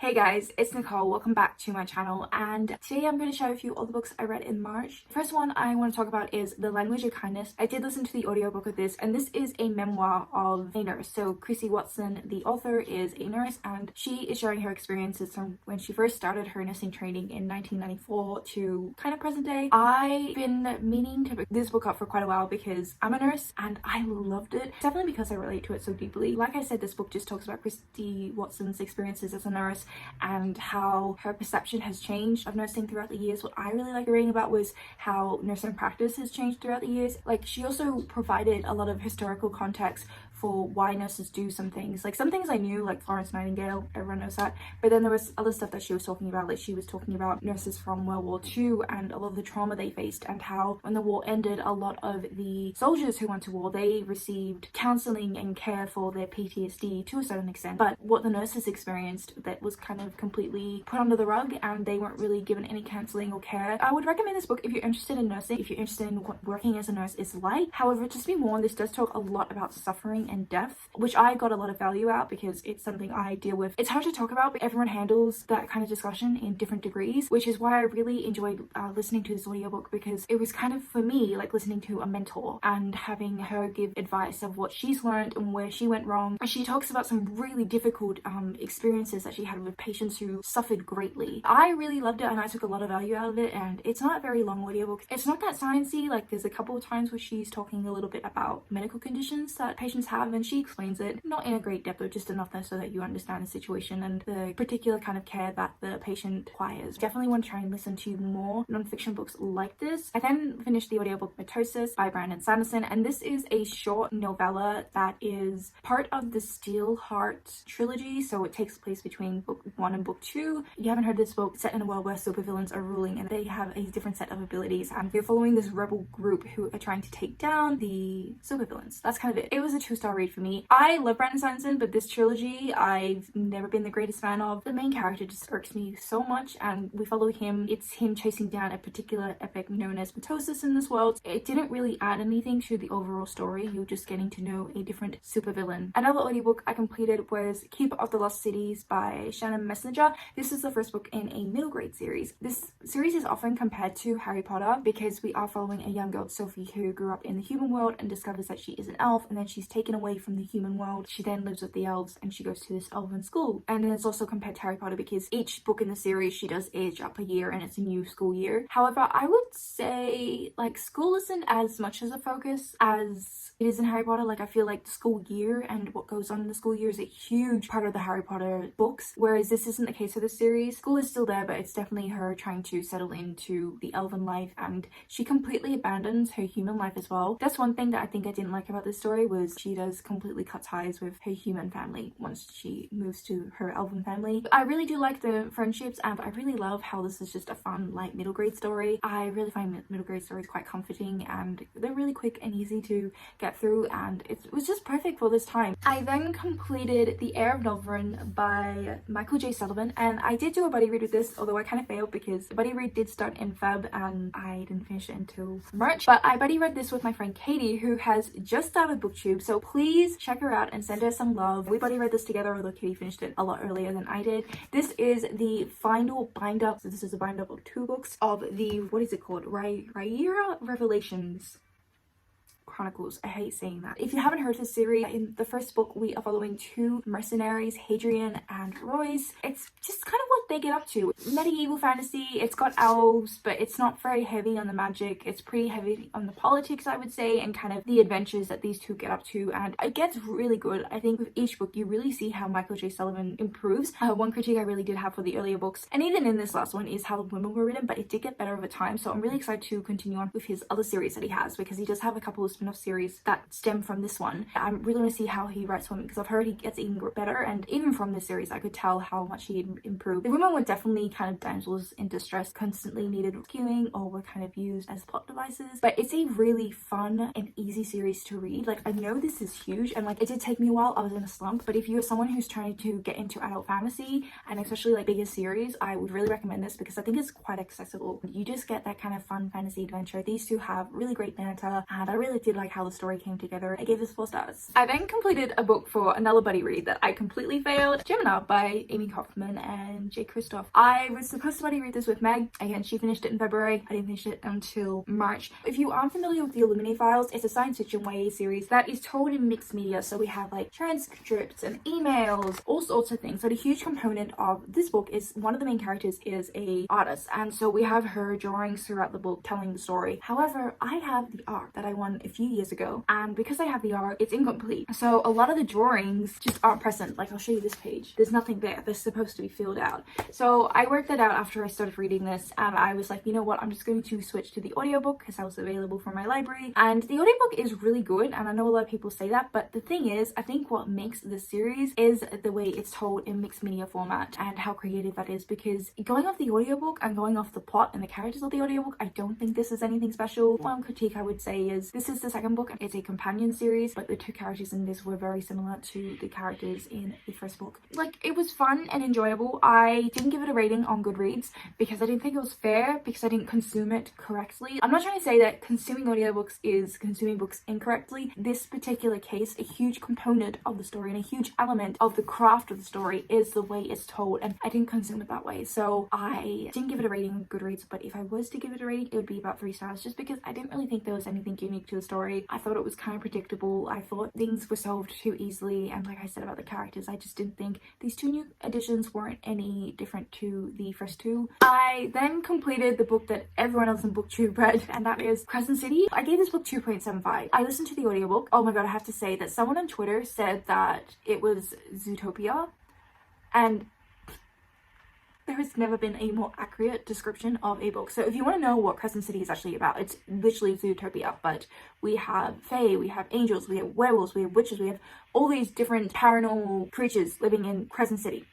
Hey guys, it's Nicole. Welcome back to my channel, and today I'm going to share with you all the books I read in March. The first one I want to talk about is The Language of Kindness. I did listen to the audiobook of this, and this is a memoir of a nurse. So Chrissy Watson, the author, is a nurse, and she is sharing her experiences from when she first started her nursing training in 1994 to kind of present day. I've been meaning to pick this book up for quite a while because I'm a nurse and I loved it. Definitely because I relate to it so deeply. Like I said, this book just talks about Chrissy Watson's experiences as a nurse and how her perception has changed of nursing throughout the years. What I really liked reading about was how nursing practice has changed throughout the years. Like, she also provided a lot of historical context for why nurses do some things. Like, some things I knew, like Florence Nightingale, everyone knows that, but then there was other stuff that she was talking about. Like, she was talking about nurses from World War II and a lot of the trauma they faced, and how when the war ended, a lot of the soldiers who went to war, they received counseling and care for their PTSD to a certain extent, but what the nurses experienced that was kind of completely put under the rug, and they weren't really given any counseling or care. I would recommend this book if you're interested in nursing, if you're interested in what working as a nurse is like. However, just be warned, this does talk a lot about suffering and death, which I got a lot of value out because it's something I deal with. It's hard to talk about, but everyone handles that kind of discussion in different degrees, which is why I really enjoyed listening to this audiobook, because it was kind of, for me, like listening to a mentor and having her give advice of what she's learned and where she went wrong. And she talks about some really difficult experiences that she had with patients who suffered greatly. I really loved it and I took a lot of value out of it, and it's not a very long audiobook. It's not that sciencey. Like, there's a couple of times where she's talking a little bit about medical conditions that patients have, and she explains it, not in a great depth, but just enough there so that you understand the situation and the particular kind of care that the patient requires. Definitely want to try and listen to more non-fiction books like this. I then finished the audiobook Mitosis by Brandon Sanderson, and this is a short novella that is part of the Steelheart trilogy, so it takes place between book 1 and book 2. You haven't heard this book, set in a world where supervillains are ruling and they have a different set of abilities, and they're following this rebel group who are trying to take down the supervillains. That's kind of it. It was a 2-star read for me. I love Brandon Sanderson, but this trilogy I've never been the greatest fan of. The main character just irks me so much, and we follow him. It's him chasing down a particular epic known as Mitosis in this world. It didn't really add anything to the overall story. You're just getting to know a different supervillain. Another audiobook I completed was Keeper of the Lost Cities by Shannon Messenger. This is the first book in a middle grade series. This series is often compared to Harry Potter because we are following a young girl, Sophie, who grew up in the human world and discovers that she is an elf, and then she's taken away from the human world. She then lives with the elves and she goes to this elven school. And then it's also compared to Harry Potter because each book in the series she does age up a year and it's a new school year. However, I would say, like, school isn't as much as a focus as it is in Harry Potter. Like, I feel like the school year and what goes on in the school year is a huge part of the Harry Potter books, whereas this isn't the case for this series. School is still there, but it's definitely her trying to settle into the elven life, and she completely abandons her human life as well. That's one thing that I think I didn't like about this story, was she does completely cut ties with her human family once she moves to her elven family. I really do like the friendships, and I really love how this is just a fun, light middle grade story. I really find middle grade stories quite comforting, and they're really quick and easy to get through, and it was just perfect for this time. I then completed The Heir of Novrin by Michael J. Sullivan, and I did do a buddy read with this, although I kind of failed because the buddy read did start in Feb and I didn't finish it until March. But I buddy read this with my friend Katie, who has just started BookTube, so please check her out and send her some love. We buddy read this together, although Katie finished it a lot earlier than I did. This is the final bind up, so this is a bind up of 2 books of the, what is it called, Rhaenyra Revelations Chronicles. I hate saying that. If you haven't heard this series, in the first book we are following 2 mercenaries, Hadrian and Royce. It's just kind of what they get up to. Medieval fantasy, it's got elves, but it's not very heavy on the magic. It's pretty heavy on the politics, I would say, and kind of the adventures that these 2 get up to, and it gets really good. I think with each book you really see how Michael J. Sullivan improves. One critique I really did have for the earlier books, and even in this last one, is how the women were written, but it did get better over time, so I'm really excited to continue on with his other series that he has, because he does have a couple of spin-off series that stem from this one. I really want to see how he writes women, because I've heard he gets even better, and even from this series I could tell how much he improved. The women were definitely kind of damsels in distress, constantly needed rescuing or were kind of used as plot devices. But it's a really fun and easy series to read. Like, I know this is huge and like it did take me a while, I was in a slump, but if you're someone who's trying to get into adult fantasy and especially like bigger series, I would really recommend this because I think it's quite accessible. You just get that kind of fun fantasy adventure. These two have really great banter and I really did like how the story came together. I gave this 4 stars. I then completed a book for another buddy read that I completely failed, Gemina by Amy Kaufman and Jay Kristoff. I was supposed to buddy read this with Meg. Again, she finished it in February. I didn't finish it until March. If you aren't familiar with the Illuminae Files, it's a science fiction YA series that is told in mixed media. So we have like transcripts and emails, all sorts of things. But a huge component of this book is one of the main characters is a artist, and so we have her drawings throughout the book telling the story. However, I have the art that I won a few years ago, and because I have the art, it's incomplete. So a lot of the drawings just aren't present. Like, I'll show you this page. There's nothing there. They're supposed to be filled out. So I worked that out after I started reading this, and I was like, you know what, I'm just going to switch to the audiobook because that was available from my library. And the audiobook is really good, and I know a lot of people say that, but the thing is, I think what makes this series is the way it's told in mixed media format and how creative that is, because going off the audiobook and going off the plot and the characters of the audiobook, I don't think this is anything special. One critique I would say is this is the second book and it's a companion series, but the 2 characters in this were very similar to the characters in the first book. Like, it was fun and enjoyable. I didn't give it a rating on Goodreads because I didn't think it was fair, because I didn't consume it correctly. I'm not trying to say that consuming audiobooks is consuming books incorrectly. This particular case, a huge component of the story and a huge element of the craft of the story is the way it's told, and I didn't consume it that way. So I didn't give it a rating on Goodreads, but if I was to give it a rating, it would be about 3 stars, just because I didn't really think there was anything unique to the story. I thought it was kind of predictable. I thought things were solved too easily, and like I said about the characters, I just didn't think these 2 new additions weren't any different to the first 2. I then completed the book that everyone else in BookTube read, and that is Crescent City. I gave this book 2.75. I listened to the audiobook. Oh my god, I have to say that someone on Twitter said that it was Zootopia, and there has never been a more accurate description of a book. So if you want to know what Crescent City is actually about, it's literally Zootopia, but we have fae, we have angels, we have werewolves, we have witches, we have all these different paranormal creatures living in Crescent City.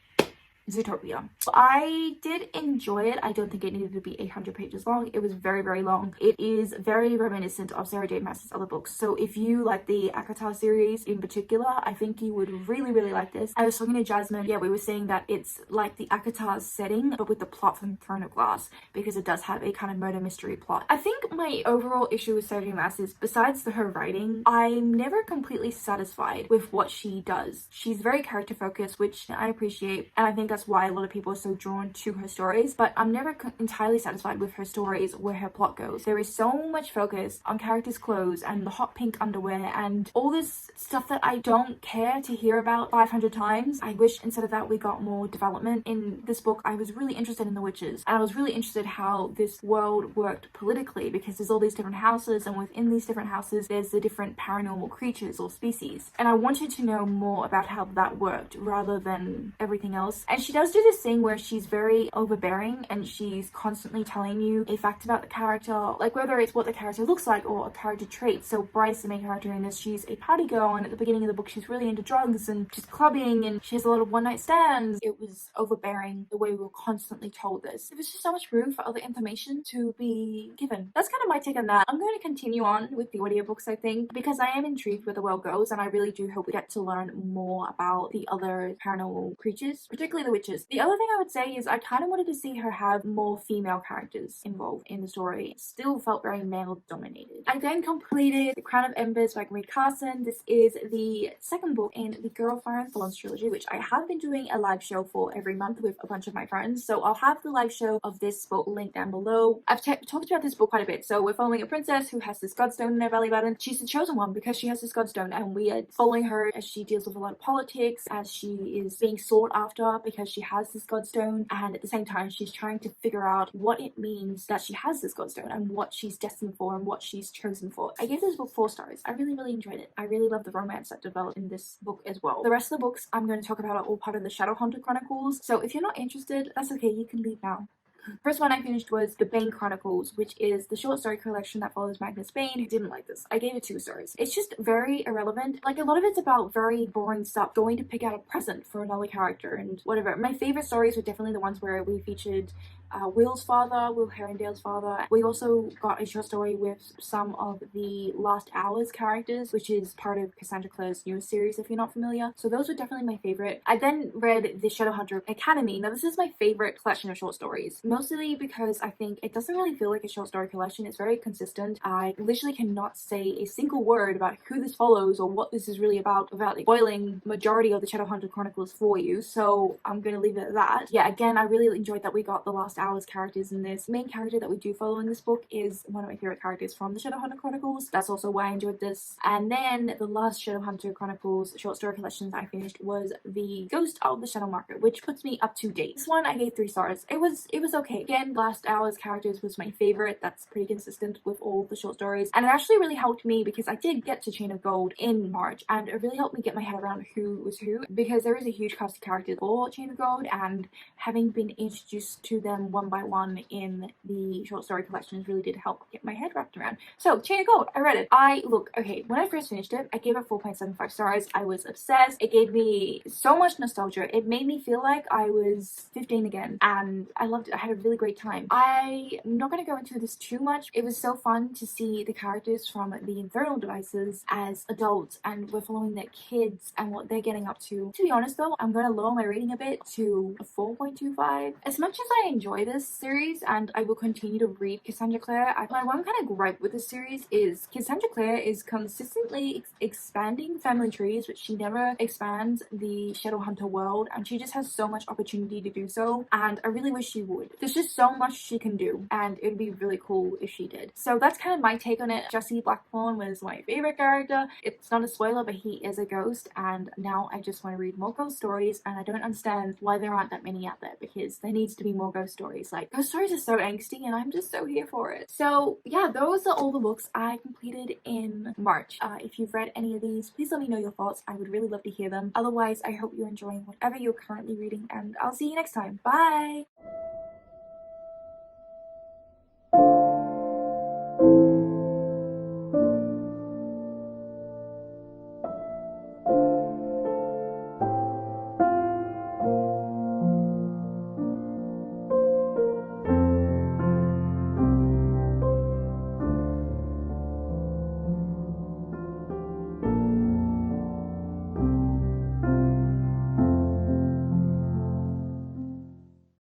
Zootopia. I did enjoy it. I don't think it needed to be 800 pages long. It was very, very long. It is very reminiscent of Sarah J Maas's other books. So if you like the ACOTAR series in particular, I think you would really, really like this. I was talking to Jasmine. Yeah, we were saying that it's like the ACOTAR setting, but with the plot from Throne of Glass, because it does have a kind of murder mystery plot. I think my overall issue with Sarah J Maas is, besides her writing, I'm never completely satisfied with what she does. She's very character focused, which I appreciate, and I think that's why a lot of people are so drawn to her stories, but I'm never entirely satisfied with her stories where her plot goes. There is so much focus on characters' clothes and the hot pink underwear and all this stuff that I don't care to hear about 500 times. I wish instead of that we got more development. In this book, I was really interested in the witches, and I was really interested how this world worked politically, because there's all these different houses, and within these different houses there's the different paranormal creatures or species, and I wanted to know more about how that worked rather than everything else. And she does do this thing where she's very overbearing and she's constantly telling you a fact about the character, like whether it's what the character looks like or a character trait. So Bryce, the main character in this, she's a party girl, and at the beginning of the book she's really into drugs and she's clubbing and she has a lot of one-night stands. It was overbearing the way we were constantly told this. There was just so much room for other information to be given. That's kind of my take on that. I'm going to continue on with the audiobooks, I think, because I am intrigued where the world goes, and I really do hope we get to learn more about the other paranormal creatures, particularly the witches. The other thing I would say is I kind of wanted to see her have more female characters involved in the story. It still felt very male dominated. I then completed The Crown of Embers by Marie Carson. This is the second book in the Girl Fire and Thorns trilogy, which I have been doing a live show for every month with a bunch of my friends. So I'll have the live show of this book linked down below. I've talked about this book quite a bit. So we're following a princess who has this godstone in her belly button. She's the chosen one because she has this godstone, and we are following her as she deals with a lot of politics, as she is being sought after because she has this godstone, and at the same time she's trying to figure out what it means that she has this godstone and what she's destined for and what she's chosen for. I gave this book 4 stars. I really, really enjoyed it. I really love the romance that developed in this book as well. The rest of the books I'm going to talk about are all part of the Shadowhunter Chronicles, so if you're not interested, that's okay, you can leave now. First one I finished was The Bane Chronicles, which is the short story collection that follows Magnus Bane, who didn't like this. I gave it 2 stars. It's just very irrelevant. Like, a lot of it's about very boring stuff, going to pick out a present for another character and whatever. My favorite stories were definitely the ones where we featured Will's father, Will Herondale's father. We also got a short story with some of the Last Hours characters, which is part of Cassandra Clare's newest series, if you're not familiar. So those were definitely my favorite. I then read the Shadowhunter Academy. Now, this is my favorite collection of short stories, mostly because I think it doesn't really feel like a short story collection. It's very consistent. I literally cannot say a single word about who this follows or what this is really about without spoiling majority of the Shadowhunter Chronicles for you, so I'm gonna leave it at that. Yeah, again, I really enjoyed that we got the Last Hours characters in this. The main character that we do follow in this book is one of my favorite characters from the Shadowhunter Chronicles. That's also why I enjoyed this. And then the last Shadowhunter Chronicles short story collection that I finished was The Ghost of the Shadow Market, which puts me up to date. This one I gave 3 stars. It was okay. Again, Last Hours characters was my favorite. That's pretty consistent with all the short stories, and it actually really helped me because I did get to Chain of Gold in March, and it really helped me get my head around who was who, because there is a huge cast of characters for Chain of Gold, and having been introduced to them one by one in the short story collections really did help get my head wrapped around. So, Chain of Gold, I read it. Okay, when I first finished it, I gave it 4.75 stars. I was obsessed. It gave me so much nostalgia. It made me feel like I was 15 again, and I loved it. I had a really great time. I'm not going to go into this too much. It was so fun to see the characters from the Infernal Devices as adults, and we're following their kids and what they're getting up to. To be honest though, I'm going to lower my rating a bit to a 4.25. As much as I enjoy this series and I will continue to read Cassandra Clare, my one kind of gripe with this series is Cassandra Clare is consistently expanding family trees, but she never expands the Shadowhunter world, and she just has so much opportunity to do so, and I really wish she would. There's just so much she can do, and it'd be really cool if she did. So that's kind of my take on it. Jesse Blackthorn was my favorite character. It's not a spoiler, but he is a ghost, and now I just want to read more ghost stories, and I don't understand why there aren't that many out there, because there needs to be more ghost stories. Like, ghost stories are so angsty, and I'm just so here for it. So yeah, those are all the books I completed in March. If you've read any of these, please let me know your thoughts. I would really love to hear them. Otherwise, I hope you're enjoying whatever you're currently reading, and I'll see you next time. Bye!